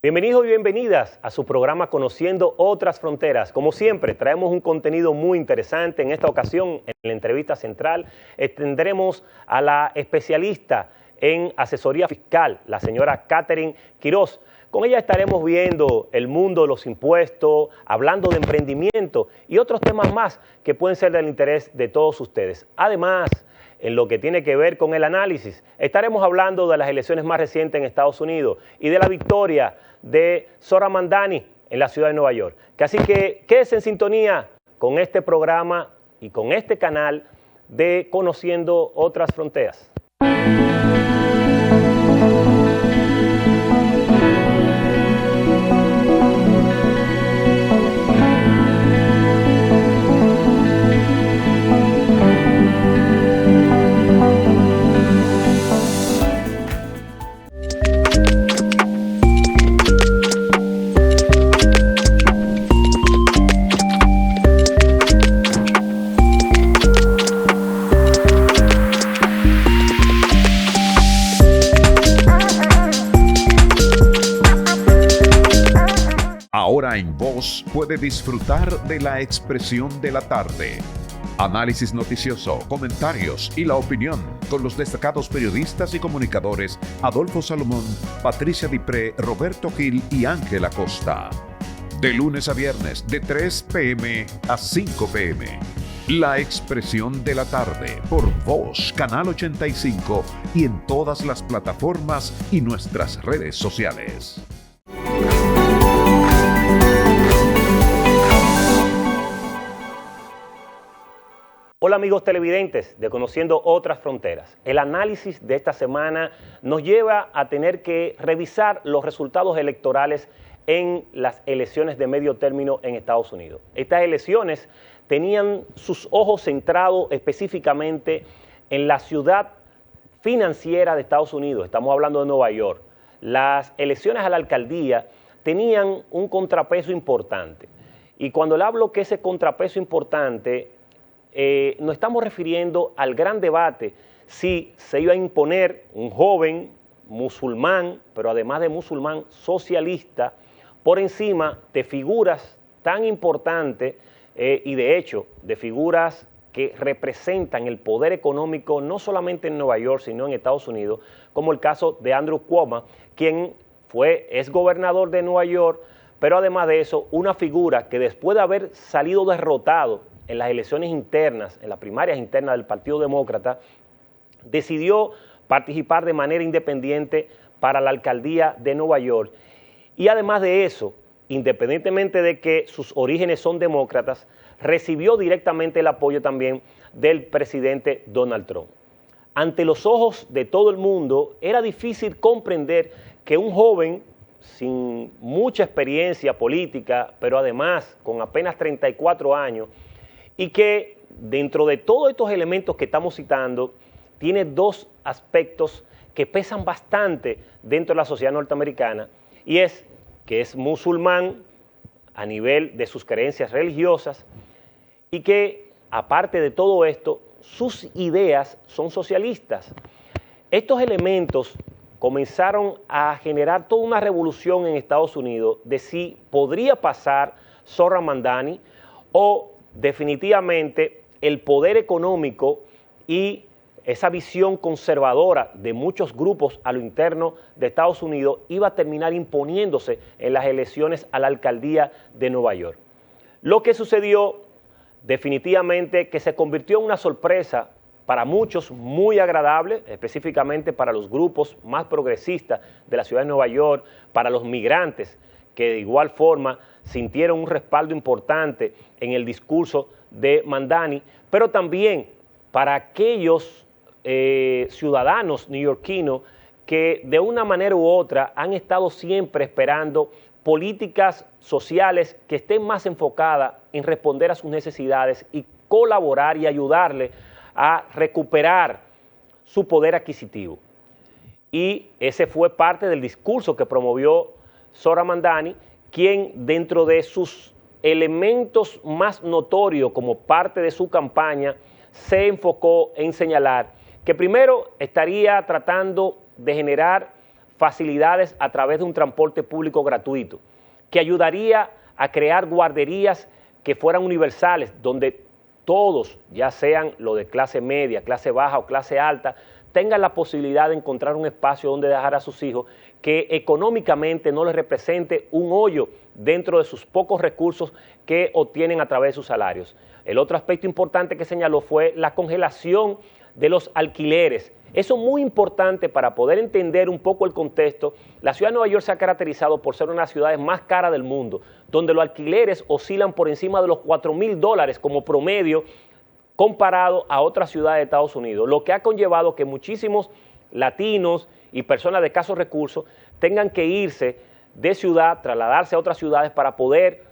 Bienvenidos y bienvenidas a su programa Conociendo Otras Fronteras. Como siempre, traemos un contenido muy interesante. En esta ocasión, en la entrevista central, tendremos a la especialista en asesoría fiscal, la señora Catherine Quiroz. Con ella estaremos viendo el mundo de los impuestos, hablando de emprendimiento y otros temas más que pueden ser del interés de todos ustedes. Además, en lo que tiene que ver con el análisis, estaremos hablando de las elecciones más recientes en Estados Unidos y de la victoria de Zohran Mamdani en la ciudad de Nueva York. Así que quédese en sintonía con este programa y con este canal de Conociendo Otras Fronteras. Ahora en Voz puede disfrutar de la expresión de la tarde. Análisis noticioso, comentarios y la opinión con los destacados periodistas y comunicadores Adolfo Salomón, Patricia Dipré, Roberto Gil y Ángel Acosta. De lunes a viernes de 3 p.m. a 5 p.m. La expresión de la tarde por Voz, Canal 85 y en todas las plataformas y nuestras redes sociales. Hola amigos televidentes de Conociendo Otras Fronteras. El análisis de esta semana nos lleva a tener que revisar los resultados electorales en las elecciones de medio término en Estados Unidos. Estas elecciones tenían sus ojos centrados específicamente en la ciudad financiera de Estados Unidos. Estamos hablando de Nueva York. Las elecciones a la alcaldía tenían un contrapeso importante. Y cuando le hablo que ese contrapeso importante, nos estamos refiriendo al gran debate si se iba a imponer un joven musulmán, pero además de musulmán socialista, por encima de figuras tan importantes y de hecho de figuras que representan el poder económico no solamente en Nueva York, sino en Estados Unidos, como el caso de Andrew Cuomo, quien es gobernador de Nueva York, pero además de eso, una figura que después de haber salido derrotado en las elecciones internas, en las primarias internas del Partido Demócrata, decidió participar de manera independiente para la alcaldía de Nueva York. Y además de eso, independientemente de que sus orígenes son demócratas, recibió directamente el apoyo también del presidente Donald Trump. Ante los ojos de todo el mundo, era difícil comprender que un joven sin mucha experiencia política, pero además con apenas 34 años, y que dentro de todos estos elementos que estamos citando, tiene dos aspectos que pesan bastante dentro de la sociedad norteamericana, y es que es musulmán a nivel de sus creencias religiosas, y que aparte de todo esto, sus ideas son socialistas. Estos elementos comenzaron a generar toda una revolución en Estados Unidos de si podría pasar Zohran Mamdani o definitivamente el poder económico y esa visión conservadora de muchos grupos a lo interno de Estados Unidos iba a terminar imponiéndose en las elecciones a la alcaldía de Nueva York. Lo que sucedió definitivamente que se convirtió en una sorpresa para muchos muy agradable, específicamente para los grupos más progresistas de la ciudad de Nueva York, para los migrantes, que de igual forma sintieron un respaldo importante en el discurso de Mamdani, pero también para aquellos ciudadanos neoyorquinos que de una manera u otra han estado siempre esperando políticas sociales que estén más enfocadas en responder a sus necesidades y colaborar y ayudarle a recuperar su poder adquisitivo. Y ese fue parte del discurso que promovió Zohran Mamdani, quien dentro de sus elementos más notorios como parte de su campaña se enfocó en señalar que primero estaría tratando de generar facilidades a través de un transporte público gratuito, que ayudaría a crear guarderías que fueran universales, donde todos, ya sean los de clase media, clase baja o clase alta, tengan la posibilidad de encontrar un espacio donde dejar a sus hijos que económicamente no les represente un hoyo dentro de sus pocos recursos que obtienen a través de sus salarios. El otro aspecto importante que señaló fue la congelación de los alquileres. Eso es muy importante para poder entender un poco el contexto. La ciudad de Nueva York se ha caracterizado por ser una de las ciudades más caras del mundo, donde los alquileres oscilan por encima de los $4,000 como promedio comparado a otras ciudades de Estados Unidos, lo que ha conllevado que muchísimos latinos y personas de escasos recursos tengan que irse de ciudad, trasladarse a otras ciudades para poder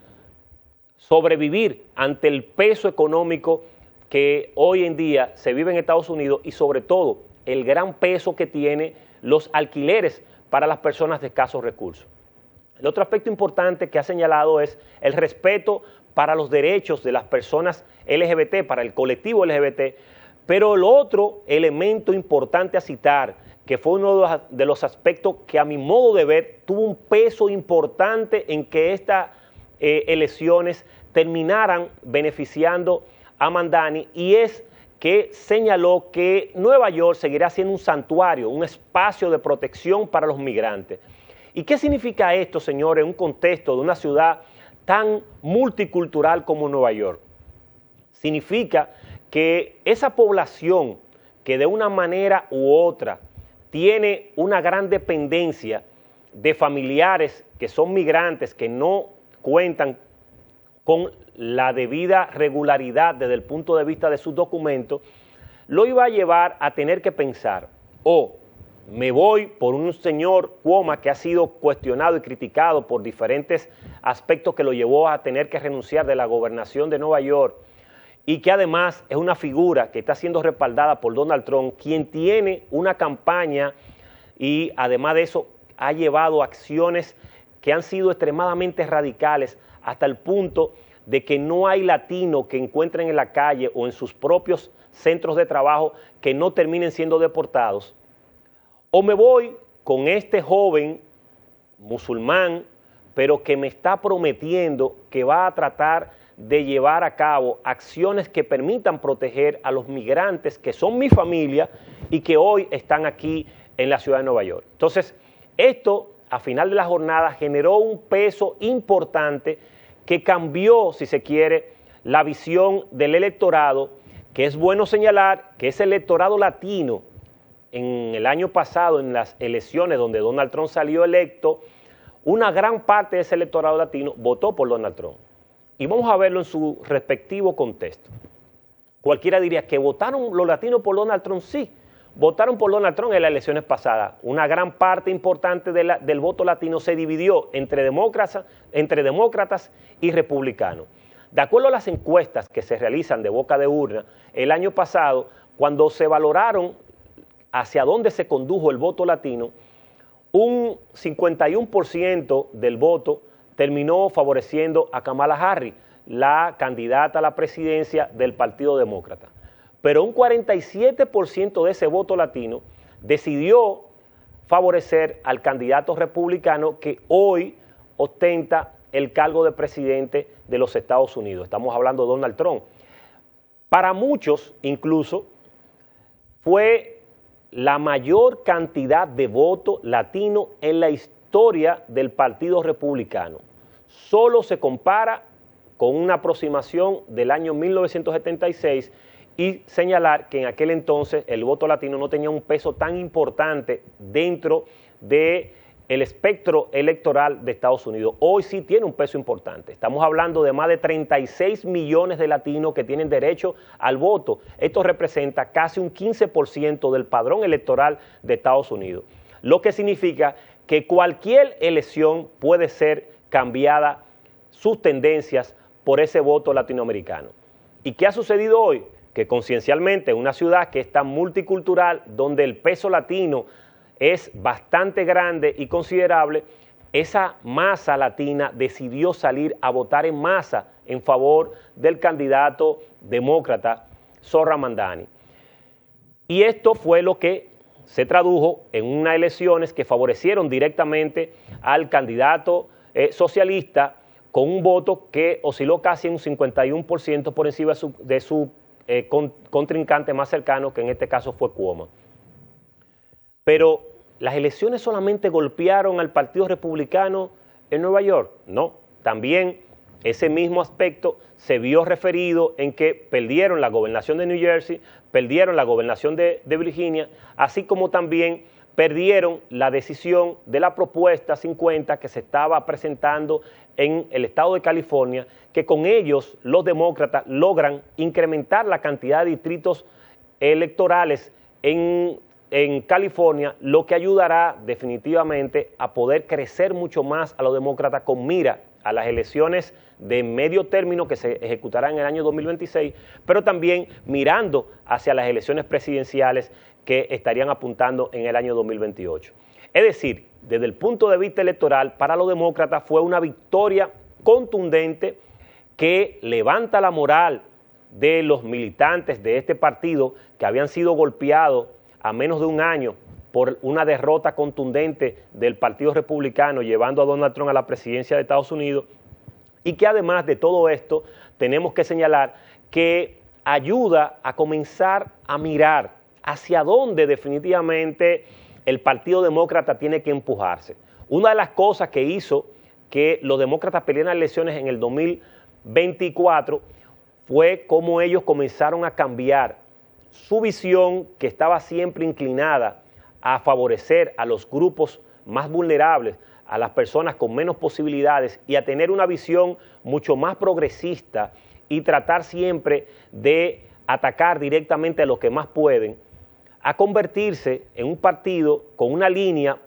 sobrevivir ante el peso económico que hoy en día se vive en Estados Unidos y sobre todo el gran peso que tiene los alquileres para las personas de escasos recursos. El otro aspecto importante que ha señalado es el respeto para los derechos de las personas LGBT, para el colectivo LGBT, pero el otro elemento importante a citar, que fue uno de los aspectos que a mi modo de ver tuvo un peso importante en que estas elecciones terminaran beneficiando a Mamdani, y es que señaló que Nueva York seguirá siendo un santuario, un espacio de protección para los migrantes. ¿Y qué significa esto, señores, en un contexto de una ciudad tan multicultural como Nueva York? Significa que esa población que de una manera u otra tiene una gran dependencia de familiares que son migrantes, que no cuentan con la debida regularidad desde el punto de vista de sus documentos, lo iba a llevar a tener que pensar, me voy por un señor Cuomo que ha sido cuestionado y criticado por diferentes aspectos que lo llevó a tener que renunciar de la gobernación de Nueva York, y que además es una figura que está siendo respaldada por Donald Trump, quien tiene una campaña y además de eso ha llevado acciones que han sido extremadamente radicales hasta el punto de que no hay latino que encuentren en la calle o en sus propios centros de trabajo que no terminen siendo deportados. O me voy con este joven musulmán, pero que me está prometiendo que va a tratar de llevar a cabo acciones que permitan proteger a los migrantes que son mi familia y que hoy están aquí en la ciudad de Nueva York. Entonces, esto a final de la jornada generó un peso importante que cambió, si se quiere, la visión del electorado, que es bueno señalar que ese electorado latino en el año pasado, en las elecciones donde Donald Trump salió electo, una gran parte de ese electorado latino votó por Donald Trump. Y vamos a verlo en su respectivo contexto. Cualquiera diría que votaron los latinos por Donald Trump. Sí, votaron por Donald Trump en las elecciones pasadas. Una gran parte importante del voto latino se dividió entre demócratas y republicanos. De acuerdo a las encuestas que se realizan de boca de urna, el año pasado, cuando se valoraron hacia dónde se condujo el voto latino, un 51% del voto terminó favoreciendo a Kamala Harris, la candidata a la presidencia del Partido Demócrata. Pero un 47% de ese voto latino decidió favorecer al candidato republicano que hoy ostenta el cargo de presidente de los Estados Unidos. Estamos hablando de Donald Trump. Para muchos, incluso, fue la mayor cantidad de voto latino en la historia del Partido Republicano. Solo se compara con una aproximación del año 1976 y señalar que en aquel entonces el voto latino no tenía un peso tan importante dentro del espectro electoral de Estados Unidos. Hoy sí tiene un peso importante. Estamos hablando de más de 36 millones de latinos que tienen derecho al voto. Esto representa casi un 15% del padrón electoral de Estados Unidos, lo que significa que cualquier elección puede ser cambiada, sus tendencias, por ese voto latinoamericano. ¿Y qué ha sucedido hoy? Que conciencialmente una ciudad que es tan multicultural, donde el peso latino es bastante grande y considerable, esa masa latina decidió salir a votar en masa en favor del candidato demócrata Zohran Mamdani. Y esto fue lo que se tradujo en unas elecciones que favorecieron directamente al candidato socialista con un voto que osciló casi en un 51% por encima de su contrincante más cercano, que en este caso fue Cuomo. Pero las elecciones solamente golpearon al Partido Republicano en Nueva York. No, también ese mismo aspecto se vio referido en que perdieron la gobernación de New Jersey, perdieron la gobernación de Virginia, así como también perdieron la decisión de la propuesta 50 que se estaba presentando en el estado de California, que con ellos los demócratas logran incrementar la cantidad de distritos electorales en California, lo que ayudará definitivamente a poder crecer mucho más a los demócratas con mira a las elecciones de medio término que se ejecutarán en el año 2026, pero también mirando hacia las elecciones presidenciales que estarían apuntando en el año 2028. Es decir, desde el punto de vista electoral, para los demócratas fue una victoria contundente que levanta la moral de los militantes de este partido que habían sido golpeados a menos de un año por una derrota contundente del Partido Republicano llevando a Donald Trump a la presidencia de Estados Unidos, y que además de todo esto tenemos que señalar que ayuda a comenzar a mirar hacia dónde definitivamente el Partido Demócrata tiene que empujarse. Una de las cosas que hizo que los demócratas perdieran las elecciones en el 2024 fue cómo ellos comenzaron a cambiar su visión, que estaba siempre inclinada a favorecer a los grupos más vulnerables, a las personas con menos posibilidades, y a tener una visión mucho más progresista y tratar siempre de atacar directamente a los que más pueden, a convertirse en un partido con una línea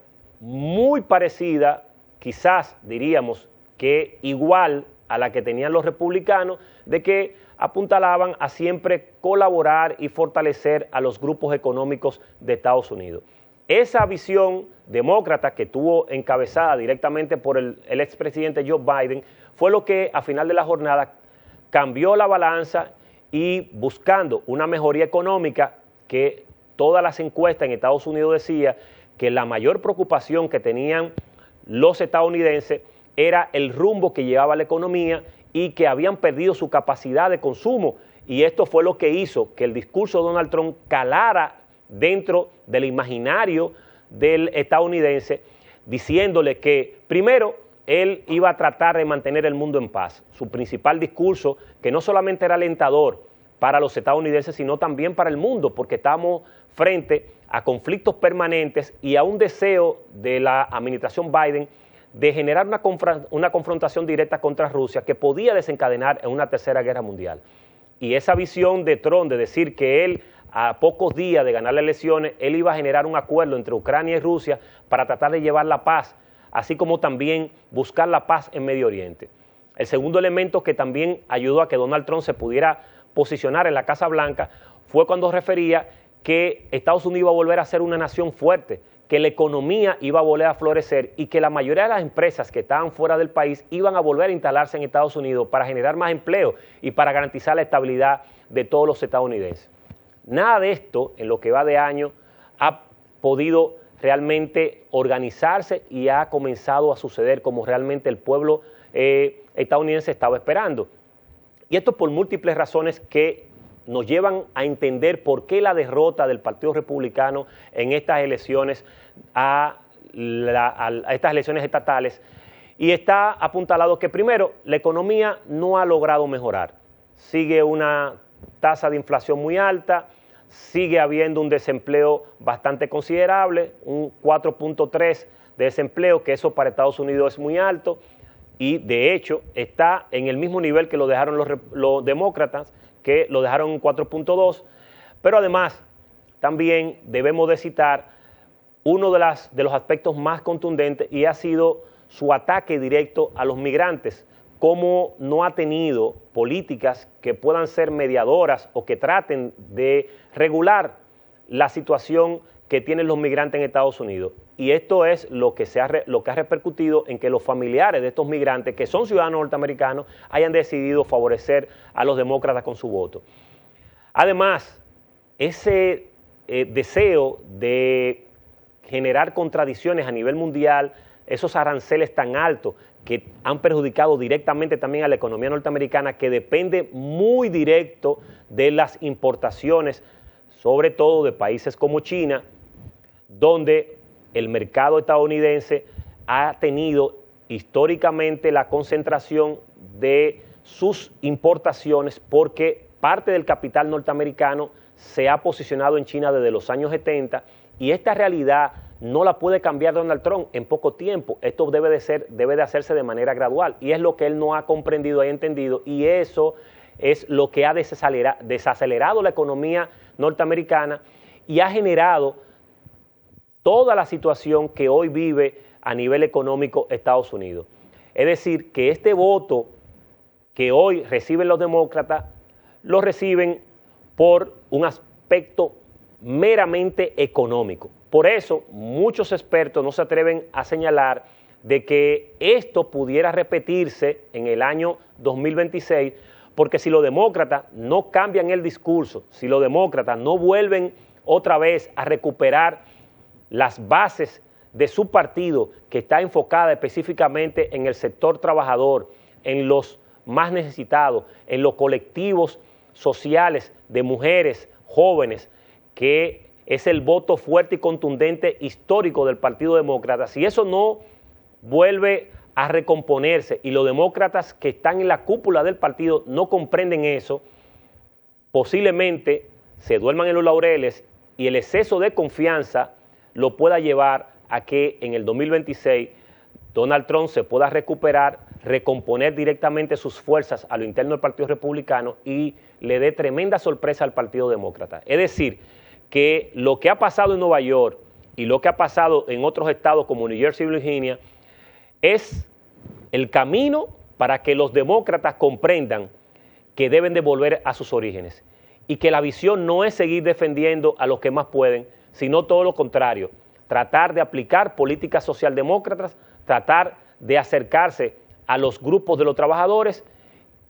muy parecida, quizás diríamos que igual a la que tenían los republicanos, de que apuntalaban a siempre colaborar y fortalecer a los grupos económicos de Estados Unidos. Esa visión demócrata que tuvo encabezada directamente por el expresidente Joe Biden fue lo que a final de la jornada cambió la balanza, y buscando una mejoría económica, que todas las encuestas en Estados Unidos decían que la mayor preocupación que tenían los estadounidenses era el rumbo que llevaba la economía y que habían perdido su capacidad de consumo. Y esto fue lo que hizo que el discurso de Donald Trump calara dentro del imaginario del estadounidense, diciéndole que primero él iba a tratar de mantener el mundo en paz. Su principal discurso, que no solamente era alentador para los estadounidenses, sino también para el mundo, porque estamos frente a conflictos permanentes y a un deseo de la administración Biden de generar una confrontación directa contra Rusia que podía desencadenar en una tercera guerra mundial. Y esa visión de Trump de decir que él, a pocos días de ganar las elecciones, él iba a generar un acuerdo entre Ucrania y Rusia para tratar de llevar la paz, así como también buscar la paz en Medio Oriente. El segundo elemento que también ayudó a que Donald Trump se pudiera posicionar en la Casa Blanca fue cuando refería que Estados Unidos iba a volver a ser una nación fuerte, que la economía iba a volver a florecer y que la mayoría de las empresas que estaban fuera del país iban a volver a instalarse en Estados Unidos para generar más empleo y para garantizar la estabilidad de todos los estadounidenses. Nada de esto, en lo que va de año, ha podido realmente organizarse y ha comenzado a suceder como realmente el pueblo estadounidense estaba esperando. Y esto por múltiples razones que nos llevan a entender por qué la derrota del Partido Republicano en estas elecciones a estas elecciones estatales, y está apuntalado que primero la economía no ha logrado mejorar, sigue una tasa de inflación muy alta, sigue habiendo un desempleo bastante considerable, un 4.3 de desempleo, que eso para Estados Unidos es muy alto, y de hecho está en el mismo nivel que lo dejaron los demócratas, que lo dejaron en 4.2, pero además también debemos de citar uno de los aspectos más contundentes, y ha sido su ataque directo a los migrantes, cómo no ha tenido políticas que puedan ser mediadoras o que traten de regular la situación que tienen los migrantes en Estados Unidos. Y esto es lo que ha repercutido en que los familiares de estos migrantes, que son ciudadanos norteamericanos, hayan decidido favorecer a los demócratas con su voto. Además, ese deseo de generar contradicciones a nivel mundial, esos aranceles tan altos que han perjudicado directamente también a la economía norteamericana, que depende muy directo de las importaciones, sobre todo de países como China, donde el mercado estadounidense ha tenido históricamente la concentración de sus importaciones, porque parte del capital norteamericano se ha posicionado en China desde los años 70, y esta realidad no la puede cambiar Donald Trump en poco tiempo. Esto debe de hacerse de manera gradual, y es lo que él no ha comprendido y entendido, y eso es lo que ha desacelerado la economía norteamericana y ha generado toda la situación que hoy vive a nivel económico Estados Unidos. Es decir, que este voto que hoy reciben los demócratas, lo reciben por un aspecto meramente económico. Por eso, muchos expertos no se atreven a señalar de que esto pudiera repetirse en el año 2026, porque si los demócratas no cambian el discurso, si los demócratas no vuelven otra vez a recuperar las bases de su partido, que está enfocada específicamente en el sector trabajador, en los más necesitados, en los colectivos sociales de mujeres, jóvenes, que es el voto fuerte y contundente histórico del Partido Demócrata. Si eso no vuelve a recomponerse y los demócratas que están en la cúpula del partido no comprenden eso, posiblemente se duerman en los laureles y el exceso de confianza lo pueda llevar a que en el 2026 Donald Trump se pueda recuperar, recomponer directamente sus fuerzas a lo interno del Partido Republicano y le dé tremenda sorpresa al Partido Demócrata. Es decir, que lo que ha pasado en Nueva York y lo que ha pasado en otros estados como New Jersey y Virginia es el camino para que los demócratas comprendan que deben de volver a sus orígenes y que la visión no es seguir defendiendo a los que más pueden, sino todo lo contrario, tratar de aplicar políticas socialdemócratas, tratar de acercarse a los grupos de los trabajadores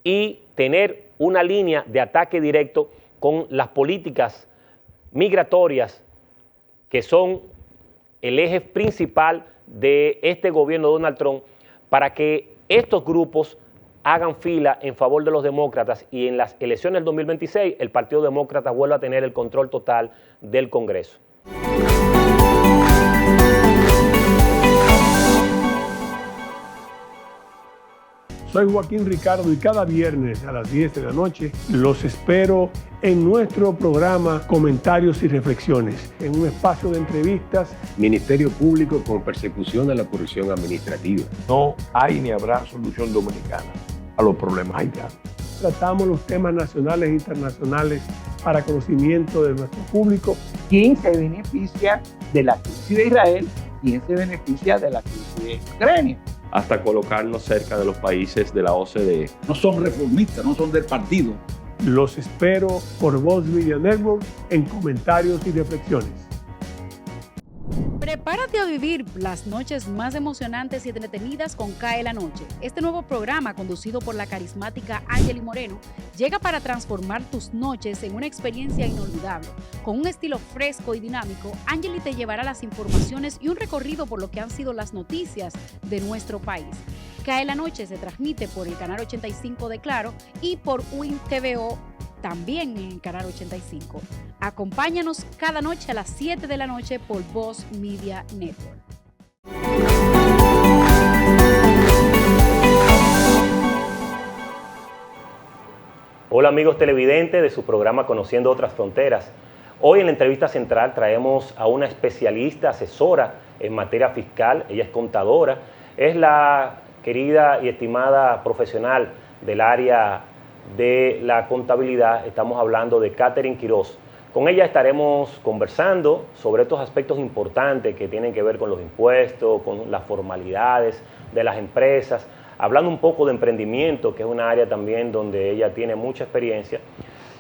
y tener una línea de ataque directo con las políticas migratorias que son el eje principal de este gobierno de Donald Trump, para que estos grupos hagan fila en favor de los demócratas y en las elecciones del 2026 el Partido Demócrata vuelva a tener el control total del Congreso. Soy Joaquín Ricardo y cada viernes a las 10 de la noche los espero en nuestro programa Comentarios y Reflexiones, en un espacio de entrevistas. Ministerio Público con persecución a la corrupción administrativa. No hay ni habrá solución dominicana a los problemas haitianos. Tratamos los temas nacionales e internacionales para conocimiento de nuestro público. ¿Quién se beneficia de la crisis de Israel? ¿Quién se beneficia de la crisis de Ucrania? Hasta colocarnos cerca de los países de la OCDE. No son reformistas, no son del partido. Los espero por Voz Media Network en Comentarios y Reflexiones. Prepárate a vivir las noches más emocionantes y entretenidas con Cae la Noche. Este nuevo programa, conducido por la carismática Angeli Moreno, llega para transformar tus noches en una experiencia inolvidable. Con un estilo fresco y dinámico, Angeli te llevará las informaciones y un recorrido por lo que han sido las noticias de nuestro país. Cae la Noche se transmite por el canal 85 de Claro y por Win TVO, también en el canal 85. Acompáñanos cada noche a las 7 de la noche por Voz Media Network. Hola amigos televidentes de su programa Conociendo Otras Fronteras. Hoy en la entrevista central traemos a una especialista asesora en materia fiscal. Ella es contadora, es la querida y estimada profesional del área de la contabilidad. Estamos hablando de Catherine Quiroz. Con ella estaremos conversando sobre estos aspectos importantes que tienen que ver con los impuestos, con las formalidades de las empresas, hablando un poco de emprendimiento, que es una área también donde ella tiene mucha experiencia.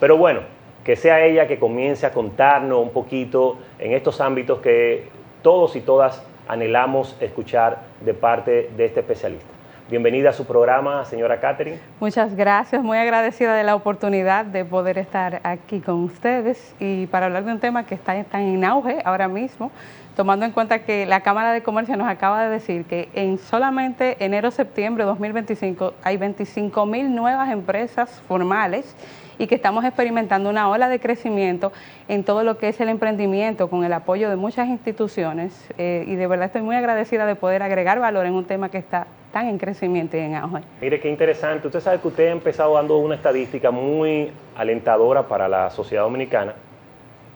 Pero bueno, que sea ella que comience a contarnos un poquito en estos ámbitos que todos y todas anhelamos escuchar de parte de este especialista. Bienvenida a su programa, señora Catherine. Muchas gracias, muy agradecida de la oportunidad de poder estar aquí con ustedes y para hablar de un tema que está en auge ahora mismo, tomando en cuenta que la Cámara de Comercio nos acaba de decir que en solamente enero-septiembre de 2025 hay 25,000 nuevas empresas formales y que estamos experimentando una ola de crecimiento en todo lo que es el emprendimiento con el apoyo de muchas instituciones y de verdad estoy muy agradecida de poder agregar valor en un tema que está tan en crecimiento y en auge. Mire qué interesante, usted sabe que usted ha empezado dando una estadística muy alentadora para la sociedad dominicana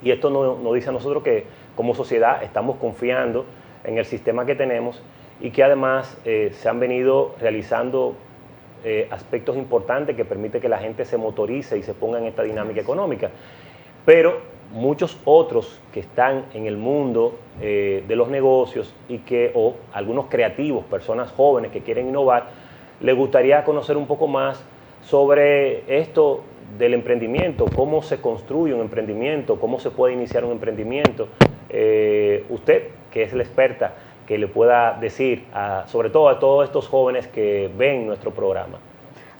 y esto nos dice a nosotros que como sociedad estamos confiando en el sistema que tenemos y que además se han venido realizando aspectos importantes que permiten que la gente se motorice y se ponga en esta dinámica económica. Pero muchos otros que están en el mundo de los negocios o algunos creativos, personas jóvenes que quieren innovar, les gustaría conocer un poco más sobre esto del emprendimiento, cómo se construye un emprendimiento, cómo se puede iniciar un emprendimiento. Usted, que es la experta, que le pueda decir, sobre todo a todos estos jóvenes que ven nuestro programa.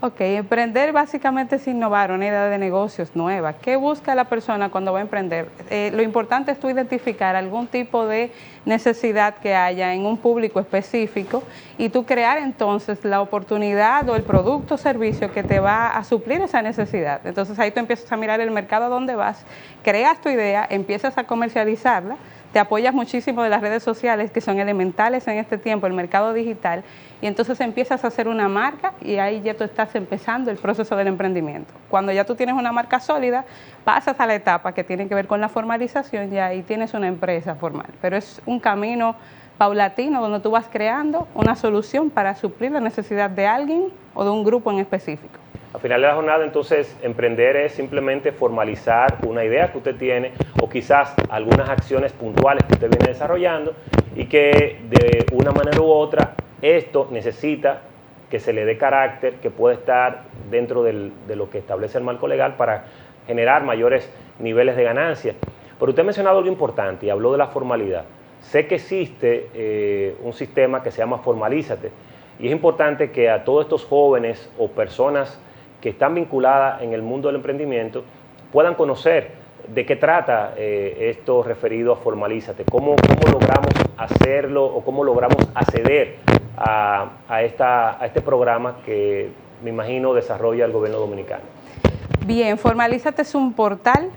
Ok, emprender básicamente es innovar una idea de negocios nueva. ¿Qué busca la persona cuando va a emprender? Lo importante es tú identificar algún tipo de necesidad que haya en un público específico y tú crear entonces la oportunidad o el producto o servicio que te va a suplir esa necesidad. Entonces ahí tú empiezas a mirar el mercado a donde vas, creas tu idea, empiezas a comercializarla, te apoyas muchísimo de las redes sociales que son elementales en este tiempo, el mercado digital, y entonces empiezas a hacer una marca y ahí ya tú estás empezando el proceso del emprendimiento. Cuando ya tú tienes una marca sólida, pasas a la etapa que tiene que ver con la formalización y ahí tienes una empresa formal. Pero es un camino paulatino donde tú vas creando una solución para suplir la necesidad de alguien o de un grupo en específico. Al final de la jornada, entonces, emprender es simplemente formalizar una idea que usted tiene o quizás algunas acciones puntuales que usted viene desarrollando y que de una manera u otra esto necesita que se le dé carácter, que puede estar dentro de lo que establece el marco legal para generar mayores niveles de ganancia. Pero usted ha mencionado algo importante y habló de la formalidad. Sé que existe un sistema que se llama Formalízate y es importante que a todos estos jóvenes o personas que están vinculadas en el mundo del emprendimiento puedan conocer de qué trata esto referido a Formalízate, cómo logramos hacerlo o cómo logramos acceder a este programa que me imagino desarrolla el gobierno dominicano. Bien, Formalízate es un portal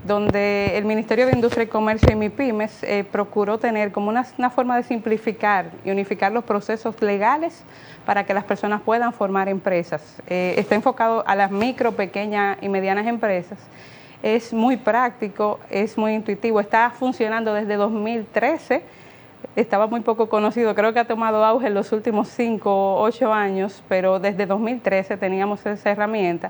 donde el Ministerio de Industria y Comercio y MIPYMES procuró tener como una forma de simplificar y unificar los procesos legales para que las personas puedan formar empresas. Está enfocado a las micro, pequeñas y medianas empresas. Es muy práctico, es muy intuitivo, está funcionando desde 2013. Estaba muy poco conocido, creo que ha tomado auge en los últimos 5 o 8 años, pero desde 2013 teníamos esa herramienta.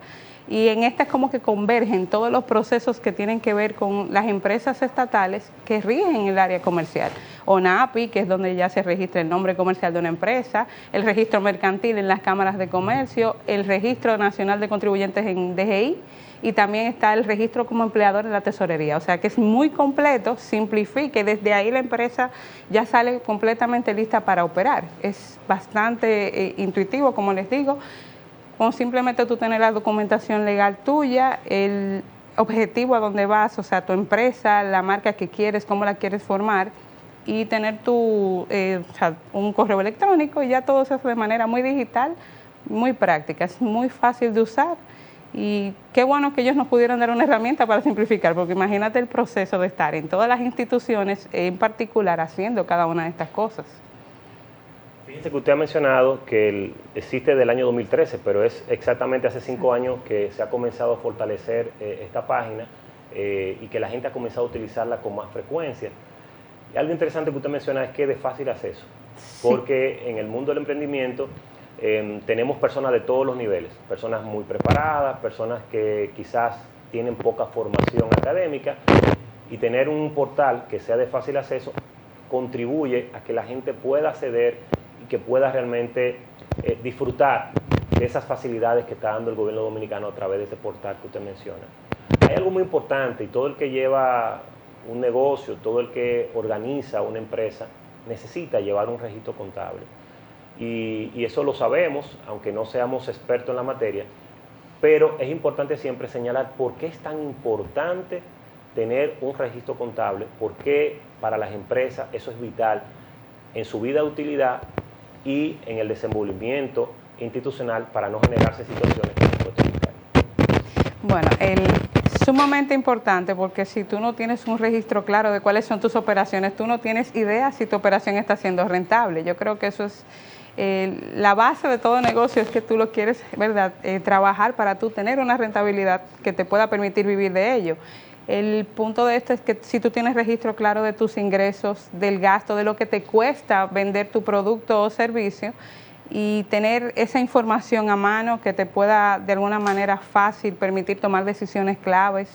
Y en esta es como que convergen todos los procesos que tienen que ver con las empresas estatales que rigen el área comercial. ONAPI, que es donde ya se registra el nombre comercial de una empresa, el registro mercantil en las cámaras de comercio, el registro nacional de contribuyentes en DGI, y también está el registro como empleador en la tesorería. O sea que es muy completo, simplifica y desde ahí la empresa ya sale completamente lista para operar. Es bastante intuitivo, como les digo, con simplemente tú tener la documentación legal tuya, el objetivo a dónde vas, o sea, tu empresa, la marca que quieres, cómo la quieres formar y tener un correo electrónico y ya todo se hace de manera muy digital, muy práctica, es muy fácil de usar. Y qué bueno que ellos nos pudieran dar una herramienta para simplificar, porque imagínate el proceso de estar en todas las instituciones, en particular haciendo cada una de estas cosas. Fíjense que usted ha mencionado que existe del año 2013, pero es exactamente hace 5 años que se ha comenzado a fortalecer esta página y que la gente ha comenzado a utilizarla con más frecuencia. Y algo interesante que usted menciona es que es de fácil acceso, porque en el mundo del emprendimiento tenemos personas de todos los niveles, personas muy preparadas, personas que quizás tienen poca formación académica, y tener un portal que sea de fácil acceso contribuye a que la gente pueda acceder y que pueda realmente disfrutar de esas facilidades que está dando el gobierno dominicano a través de este portal que usted menciona. Hay algo muy importante, y todo el que lleva un negocio, todo el que organiza una empresa, necesita llevar un registro contable. y eso lo sabemos, aunque no seamos expertos en la materia, pero es importante siempre señalar por qué es tan importante tener un registro contable, por qué para las empresas eso es vital en su vida de utilidad y en el desenvolvimiento institucional para no generarse situaciones de impuestos fiscales. Bueno, sumamente importante porque si tú no tienes un registro claro de cuáles son tus operaciones, tú no tienes idea si tu operación está siendo rentable. Yo creo que eso es la base de todo negocio, es que tú lo quieres, ¿verdad?, trabajar para tú tener una rentabilidad que te pueda permitir vivir de ello. El punto de esto es que si tú tienes registro claro de tus ingresos, del gasto, de lo que te cuesta vender tu producto o servicio, y tener esa información a mano que te pueda de alguna manera fácil permitir tomar decisiones claves,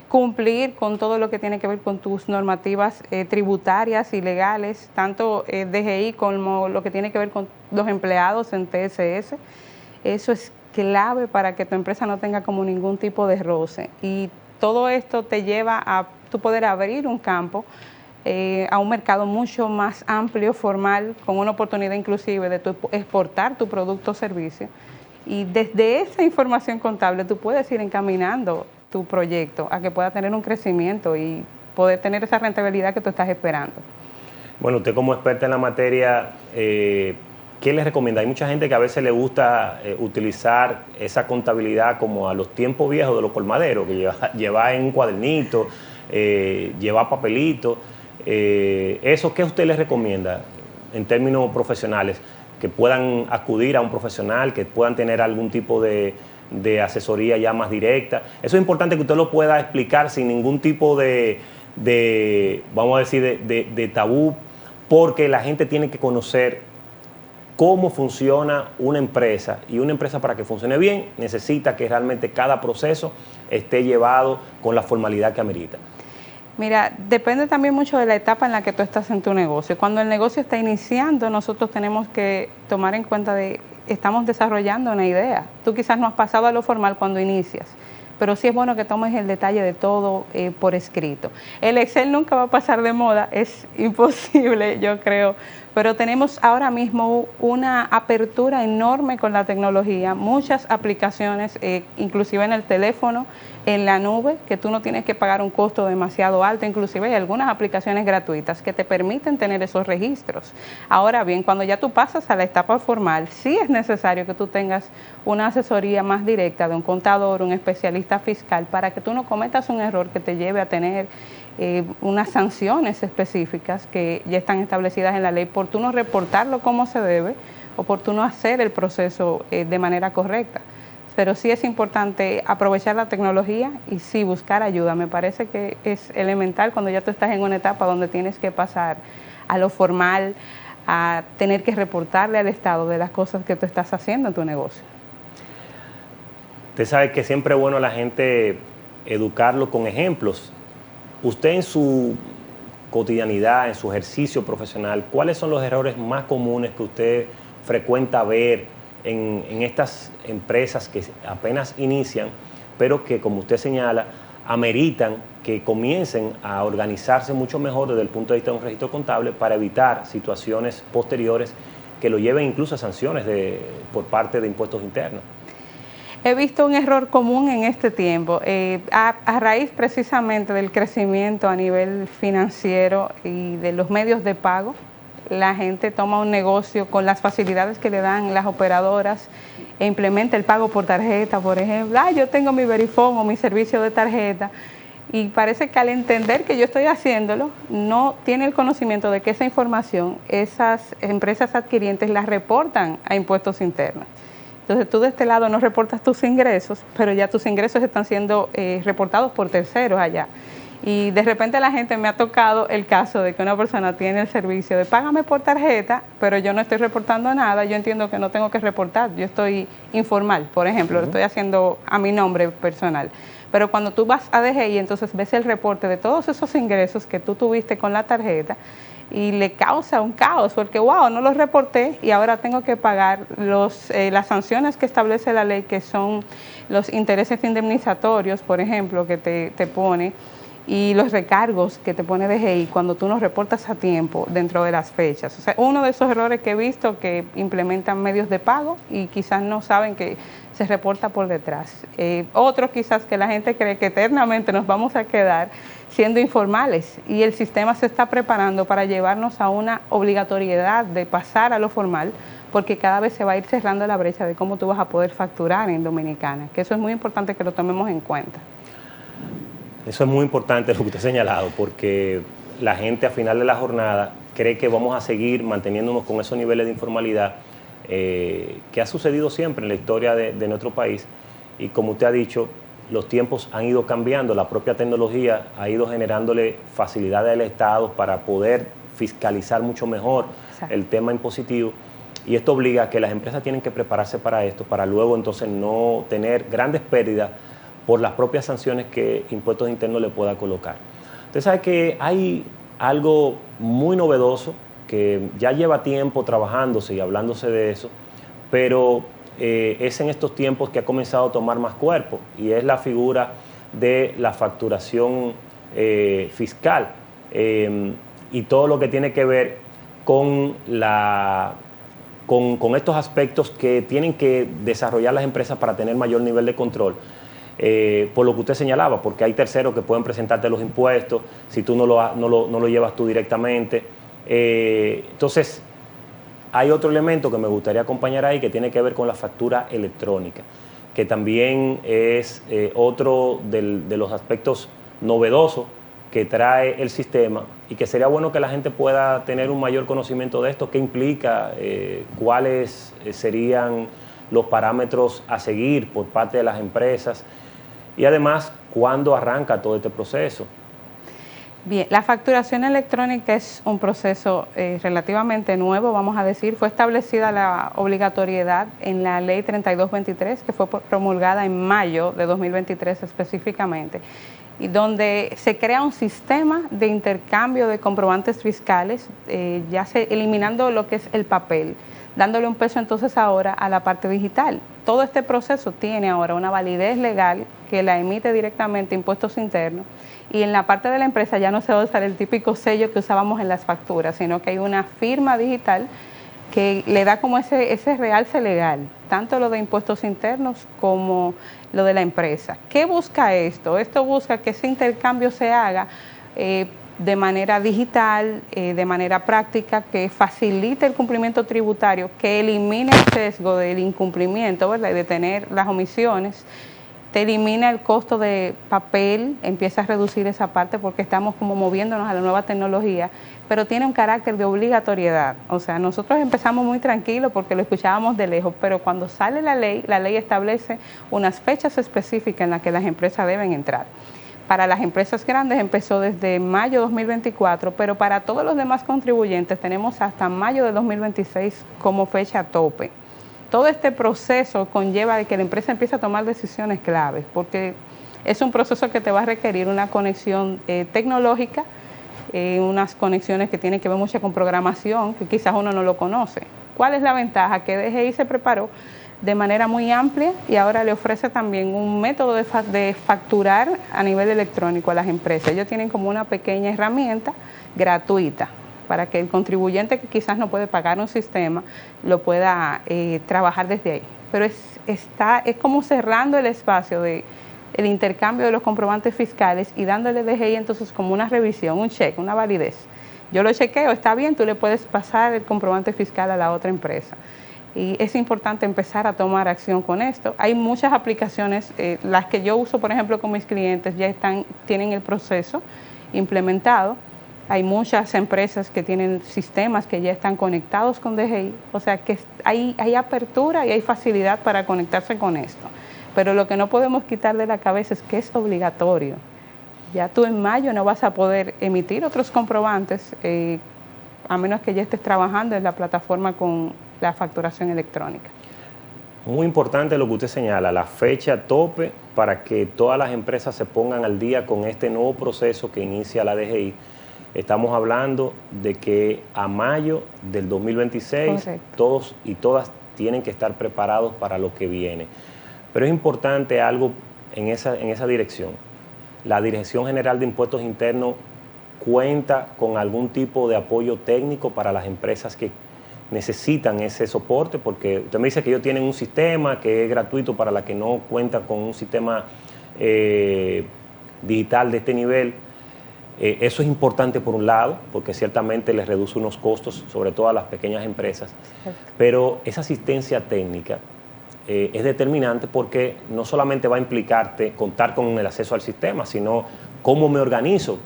cumplir con todo lo que tiene que ver con tus normativas tributarias y legales, tanto DGI como lo que tiene que ver con los empleados en TSS. Eso es clave para que tu empresa no tenga como ningún tipo de roce. Y todo esto te lleva a tu poder abrir un campo a un mercado mucho más amplio, formal, con una oportunidad inclusive de tu exportar tu producto o servicio. Y desde esa información contable tú puedes ir encaminando tu proyecto a que pueda tener un crecimiento y poder tener esa rentabilidad que tú estás esperando. Bueno, usted como experta en la materia, ¿qué les recomienda? Hay mucha gente que a veces le gusta utilizar esa contabilidad como a los tiempos viejos de los colmaderos, que lleva en un cuadernito, lleva papelito. ¿Eso qué usted les recomienda en términos profesionales? Que puedan acudir a un profesional, que puedan tener algún tipo de asesoría ya más directa. Eso es importante que usted lo pueda explicar sin ningún tipo de vamos a decir, de tabú, porque la gente tiene que conocer cómo funciona una empresa, y una empresa para que funcione bien necesita que realmente cada proceso esté llevado con la formalidad que amerita. Mira, depende también mucho de la etapa en la que tú estás en tu negocio. Cuando el negocio está iniciando, nosotros tenemos que tomar en cuenta de estamos desarrollando una idea. Tú quizás no has pasado a lo formal cuando inicias, pero sí es bueno que tomes el detalle de todo por escrito. El Excel nunca va a pasar de moda, es imposible, yo creo, pero tenemos ahora mismo una apertura enorme con la tecnología, muchas aplicaciones, inclusive en el teléfono, en la nube, que tú no tienes que pagar un costo demasiado alto, inclusive hay algunas aplicaciones gratuitas que te permiten tener esos registros. Ahora bien, cuando ya tú pasas a la etapa formal, sí es necesario que tú tengas una asesoría más directa de un contador, un especialista fiscal, para que tú no cometas un error que te lleve a tener unas sanciones específicas que ya están establecidas en la ley por tú no reportarlo como se debe o por tú no hacer el proceso de manera correcta. Pero sí es importante aprovechar la tecnología y sí buscar ayuda. Me parece que es elemental cuando ya tú estás en una etapa donde tienes que pasar a lo formal, a tener que reportarle al Estado de las cosas que tú estás haciendo en tu negocio. Usted sabe que siempre es bueno a la gente educarlo con ejemplos. Usted en su cotidianidad, en su ejercicio profesional, ¿cuáles son los errores más comunes que usted frecuenta ver en estas empresas que apenas inician, pero que, como usted señala, ameritan que comiencen a organizarse mucho mejor desde el punto de vista de un registro contable para evitar situaciones posteriores que lo lleven incluso a sanciones por parte de impuestos internos? He visto un error común en este tiempo, a raíz precisamente del crecimiento a nivel financiero y de los medios de pago. La gente toma un negocio con las facilidades que le dan las operadoras e implementa el pago por tarjeta, por ejemplo. Yo tengo mi Verifone o mi servicio de tarjeta, y parece que al entender que yo estoy haciéndolo, no tiene el conocimiento de que esa información, esas empresas adquirientes las reportan a impuestos internos. Entonces tú de este lado no reportas tus ingresos, pero ya tus ingresos están siendo reportados por terceros allá. Y de repente la gente me ha tocado el caso de que una persona tiene el servicio de págame por tarjeta, pero yo no estoy reportando nada, yo entiendo que no tengo que reportar, yo estoy informal, por ejemplo, lo estoy haciendo a mi nombre personal. Pero cuando tú vas a DGI, entonces ves el reporte de todos esos ingresos que tú tuviste con la tarjeta y le causa un caos, porque wow, no los reporté y ahora tengo que pagar las sanciones que establece la ley, que son los intereses indemnizatorios, por ejemplo, que te pone. y los recargos que te pone DGI cuando tú no reportas a tiempo dentro de las fechas. O sea, uno de esos errores que he visto que implementan medios de pago y quizás no saben que se reporta por detrás. Otros quizás que la gente cree que eternamente nos vamos a quedar siendo informales y el sistema se está preparando para llevarnos a una obligatoriedad de pasar a lo formal, porque cada vez se va a ir cerrando la brecha de cómo tú vas a poder facturar en Dominicana, que eso es muy importante que lo tomemos en cuenta. Eso es muy importante lo que usted ha señalado, porque la gente a final de la jornada cree que vamos a seguir manteniéndonos con esos niveles de informalidad que ha sucedido siempre en la historia de nuestro país. Y como usted ha dicho, los tiempos han ido cambiando, la propia tecnología ha ido generándole facilidades al Estado para poder fiscalizar mucho mejor el tema impositivo. Y esto obliga a que las empresas tienen que prepararse para esto, para luego entonces no tener grandes pérdidas por las propias sanciones que Impuestos Internos le pueda colocar. Usted sabe que hay algo muy novedoso que ya lleva tiempo trabajándose y hablándose de eso, pero es en estos tiempos que ha comenzado a tomar más cuerpo, y es la figura de la facturación fiscal y todo lo que tiene que ver con con estos aspectos que tienen que desarrollar las empresas para tener mayor nivel de control. Por lo que usted señalaba, porque hay terceros que pueden presentarte los impuestos si tú no lo llevas tú directamente. Entonces, hay otro elemento que me gustaría acompañar ahí que tiene que ver con la factura electrónica, que también es otro de los aspectos novedosos que trae el sistema, y que sería bueno que la gente pueda tener un mayor conocimiento de esto, qué implica, cuáles serían los parámetros a seguir por parte de las empresas y además cuándo arranca todo este proceso. Bien, la facturación electrónica es un proceso relativamente nuevo, vamos a decir. Fue establecida la obligatoriedad en la Ley 3223, que fue promulgada en mayo de 2023 específicamente, y donde se crea un sistema de intercambio de comprobantes fiscales, eliminando lo que es el papel, dándole un peso entonces ahora a la parte digital. Todo este proceso tiene ahora una validez legal que la emite directamente Impuestos Internos, y en la parte de la empresa ya no se va a usar el típico sello que usábamos en las facturas, sino que hay una firma digital que le da como ese realce legal, tanto lo de Impuestos Internos como lo de la empresa. ¿Qué busca esto? Esto busca que ese intercambio se haga de manera digital, de manera práctica, que facilite el cumplimiento tributario, que elimine el sesgo del incumplimiento, ¿verdad?, y de tener las omisiones. Te elimina el costo de papel, empieza a reducir esa parte porque estamos como moviéndonos a la nueva tecnología, pero tiene un carácter de obligatoriedad. O sea, nosotros empezamos muy tranquilos porque lo escuchábamos de lejos, pero cuando sale la ley establece unas fechas específicas en las que las empresas deben entrar. Para las empresas grandes empezó desde mayo de 2024, pero para todos los demás contribuyentes tenemos hasta mayo de 2026 como fecha tope. Todo este proceso conlleva de que la empresa empiece a tomar decisiones claves, porque es un proceso que te va a requerir una conexión tecnológica, unas conexiones que tienen que ver mucho con programación, que quizás uno no lo conoce. ¿Cuál es la ventaja? Que DGI se preparó de manera muy amplia y ahora le ofrece también un método de facturar a nivel electrónico a las empresas. Ellos tienen como una pequeña herramienta gratuita para que el contribuyente que quizás no puede pagar un sistema lo pueda trabajar desde ahí. Pero es como cerrando el espacio del intercambio de los comprobantes fiscales y dándole DGI entonces como una revisión, un check, una validez. Yo lo chequeo, está bien, tú le puedes pasar el comprobante fiscal a la otra empresa. Y es importante empezar a tomar acción con esto. Hay muchas aplicaciones, las que yo uso, por ejemplo, con mis clientes, ya tienen el proceso implementado. Hay muchas empresas que tienen sistemas que ya están conectados con DGI, o sea que hay apertura y hay facilidad para conectarse con esto. Pero lo que no podemos quitar de la cabeza es que es obligatorio. Ya tú en mayo no vas a poder emitir otros comprobantes, a menos que ya estés trabajando en la plataforma con la facturación electrónica. Muy importante lo que usted señala, la fecha tope para que todas las empresas se pongan al día con este nuevo proceso que inicia la DGI. Estamos hablando de que a mayo del 2026 Correcto. Todos y todas tienen que estar preparados para lo que viene. Pero es importante algo en esa dirección. la Dirección General de Impuestos Internos cuenta con algún tipo de apoyo técnico para las empresas que necesitan ese soporte, porque usted me dice que ellos tienen un sistema que es gratuito para las que no cuentan con un sistema digital de este nivel. Eso es importante por un lado, porque ciertamente les reduce unos costos, sobre todo a las pequeñas empresas, pero esa asistencia técnica es determinante porque no solamente va a implicarte contar con el acceso al sistema, sino cómo me organizo.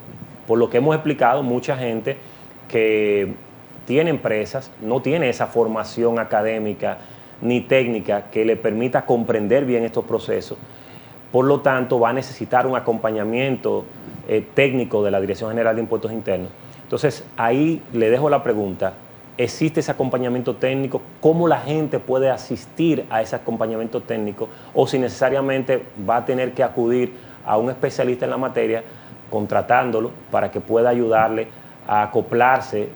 Por lo que hemos explicado, mucha gente que tiene empresas no tiene esa formación académica ni técnica que le permita comprender bien estos procesos. Por lo tanto, va a necesitar un acompañamiento técnico de la Dirección General de Impuestos Internos. Entonces, ahí le dejo la pregunta: ¿existe ese acompañamiento técnico? ¿Cómo la gente puede asistir a ese acompañamiento técnico? O si necesariamente va a tener que acudir a un especialista en la materia, contratándolo para que pueda ayudarle a acoplarse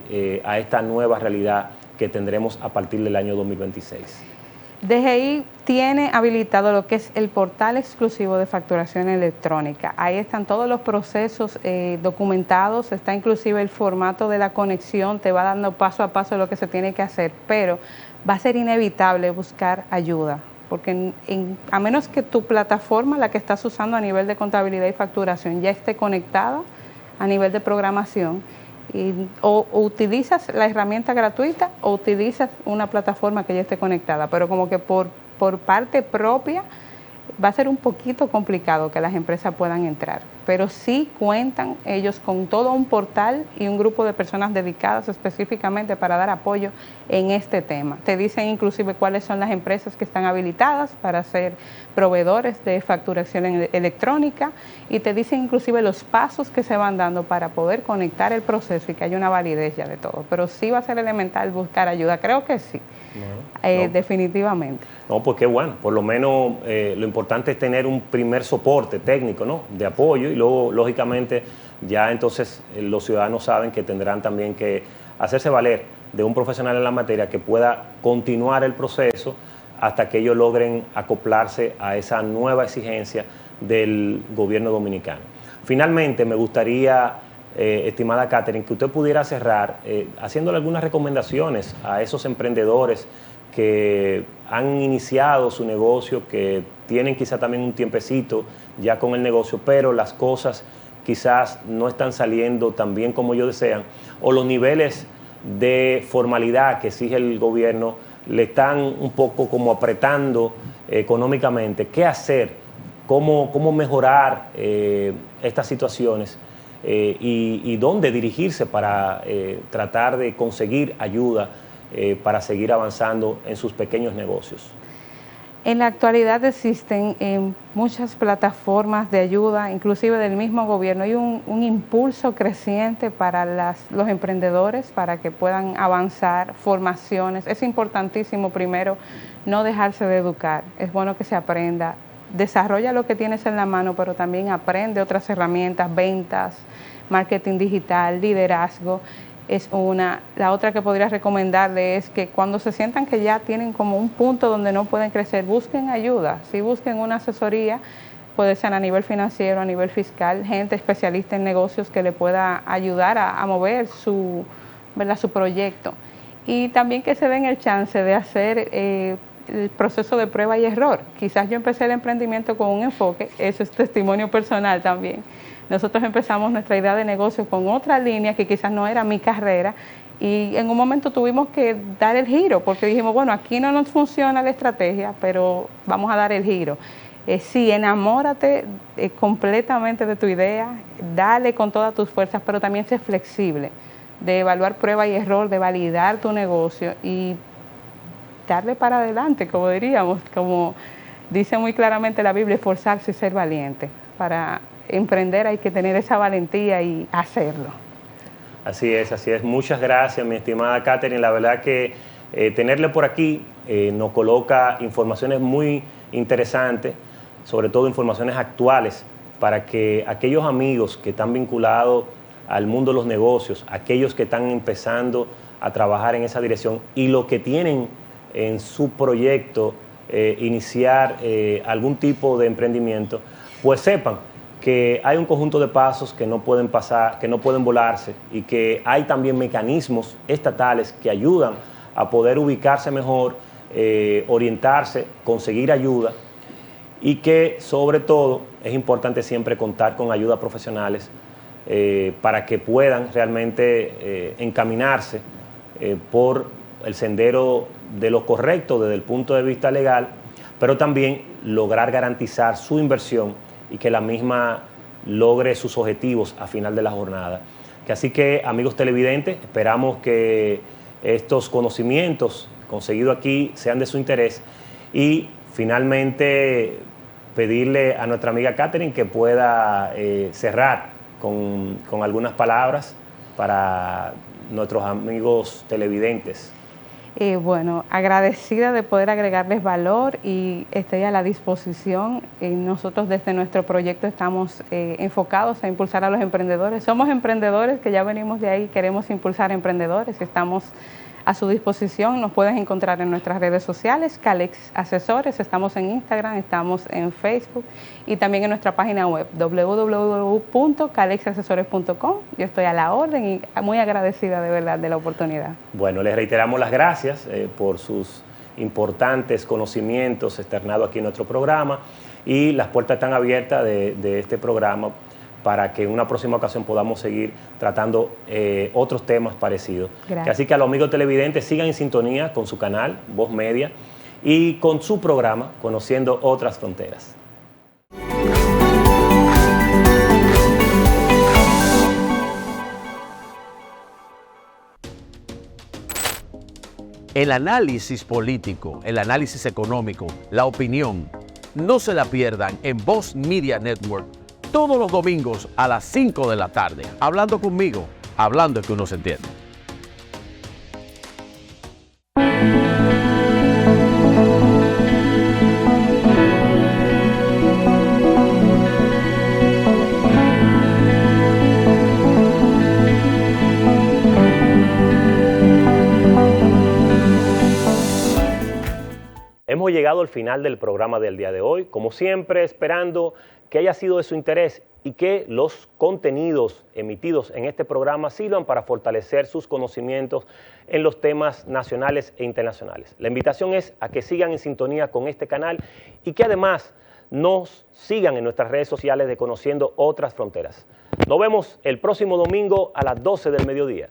a esta nueva realidad que tendremos a partir del año 2026. DGI tiene habilitado lo que es el portal exclusivo de facturación electrónica. Ahí están todos los procesos documentados, está inclusive el formato de la conexión, te va dando paso a paso lo que se tiene que hacer, pero va a ser inevitable buscar ayuda, porque a menos que tu plataforma, la que estás usando a nivel de contabilidad y facturación, ya esté conectada a nivel de programación, o utilizas la herramienta gratuita o utilizas una plataforma que ya esté conectada, pero como que por parte propia va a ser un poquito complicado que las empresas puedan entrar, pero sí cuentan ellos con todo un portal y un grupo de personas dedicadas específicamente para dar apoyo en este tema. Te dicen inclusive cuáles son las empresas que están habilitadas para ser proveedores de facturación electrónica y te dicen inclusive los pasos que se van dando para poder conectar el proceso y que haya una validez ya de todo. Pero sí va a ser elemental buscar ayuda, creo que sí. No. Definitivamente. No, pues qué bueno, por lo menos lo importante es tener un primer soporte técnico, ¿no?, de apoyo, y luego lógicamente ya entonces los ciudadanos saben que tendrán también que hacerse valer de un profesional en la materia que pueda continuar el proceso hasta que ellos logren acoplarse a esa nueva exigencia del gobierno dominicano. Finalmente me gustaría, estimada Catherine, que usted pudiera cerrar haciéndole algunas recomendaciones a esos emprendedores que han iniciado su negocio, que tienen quizá también un tiempecito ya con el negocio, pero las cosas quizás no están saliendo tan bien como ellos desean, o los niveles de formalidad que exige el gobierno le están un poco como apretando económicamente. ¿Qué hacer? ¿Cómo mejorar estas situaciones? Y dónde dirigirse para tratar de conseguir ayuda para seguir avanzando en sus pequeños negocios. En la actualidad existen muchas plataformas de ayuda, inclusive del mismo gobierno. Hay un impulso creciente para los emprendedores para que puedan avanzar, formaciones. Es importantísimo primero no dejarse de educar, es bueno que se aprenda. Desarrolla lo que tienes en la mano, pero también aprende otras herramientas, ventas, marketing digital, liderazgo. Es una. La otra que podría recomendarle es que cuando se sientan que ya tienen como un punto donde no pueden crecer, busquen ayuda. Si busquen una asesoría, puede ser a nivel financiero, a nivel fiscal, gente especialista en negocios que le pueda ayudar a mover su proyecto. Y también que se den el chance de hacer el proceso de prueba y error. Quizás yo empecé el emprendimiento con un enfoque, eso es testimonio personal también. Nosotros empezamos nuestra idea de negocio con otra línea que quizás no era mi carrera y en un momento tuvimos que dar el giro porque dijimos, bueno, aquí no nos funciona la estrategia, pero vamos a dar el giro. Sí, enamórate completamente de tu idea, dale con todas tus fuerzas, pero también sé flexible, de evaluar prueba y error, de validar tu negocio y darle para adelante, como diríamos, como dice muy claramente la Biblia, esforzarse y ser valiente. Para emprender hay que tener esa valentía y hacerlo. Así es, así es. Muchas gracias, mi estimada Catherine. La verdad que tenerle por aquí nos coloca informaciones muy interesantes, sobre todo informaciones actuales, para que aquellos amigos que están vinculados al mundo de los negocios, aquellos que están empezando a trabajar en esa dirección y los que tienen en su proyecto iniciar algún tipo de emprendimiento, pues sepan que hay un conjunto de pasos que no pueden pasar, que no pueden volarse, y que hay también mecanismos estatales que ayudan a poder ubicarse mejor, orientarse, conseguir ayuda, y que sobre todo es importante siempre contar con ayuda profesionales para que puedan realmente encaminarse por el sendero de lo correcto desde el punto de vista legal, pero también lograr garantizar su inversión y que la misma logre sus objetivos a final de la jornada. Así que, amigos televidentes, esperamos que estos conocimientos conseguidos aquí sean de su interés, y finalmente pedirle a nuestra amiga Catherine que pueda cerrar con algunas palabras para nuestros amigos televidentes. Bueno, agradecida de poder agregarles valor, y estoy a la disposición. Nosotros desde nuestro proyecto estamos enfocados a impulsar a los emprendedores. Somos emprendedores que ya venimos de ahí, queremos impulsar a emprendedores, estamos a su disposición. Nos puedes encontrar en nuestras redes sociales, Calex Asesores, estamos en Instagram, estamos en Facebook y también en nuestra página web www.calexasesores.com. Yo estoy a la orden y muy agradecida de verdad de la oportunidad. Bueno, les reiteramos las gracias por sus importantes conocimientos externados aquí en nuestro programa, y las puertas están abiertas de este programa para que en una próxima ocasión podamos seguir tratando otros temas parecidos. Así que a los amigos televidentes, sigan en sintonía con su canal, Voz Media, y con su programa, Conociendo Otras Fronteras. El análisis político, el análisis económico, la opinión, no se la pierdan en Voz Media Network todos los domingos a las 5 de la tarde. Hablando conmigo, hablando es que uno se entiende. Hemos llegado al final del programa del día de hoy, como siempre esperando que haya sido de su interés y que los contenidos emitidos en este programa sirvan para fortalecer sus conocimientos en los temas nacionales e internacionales. La invitación es a que sigan en sintonía con este canal y que además nos sigan en nuestras redes sociales de Conociendo Otras Fronteras. Nos vemos el próximo domingo a las 12 del mediodía.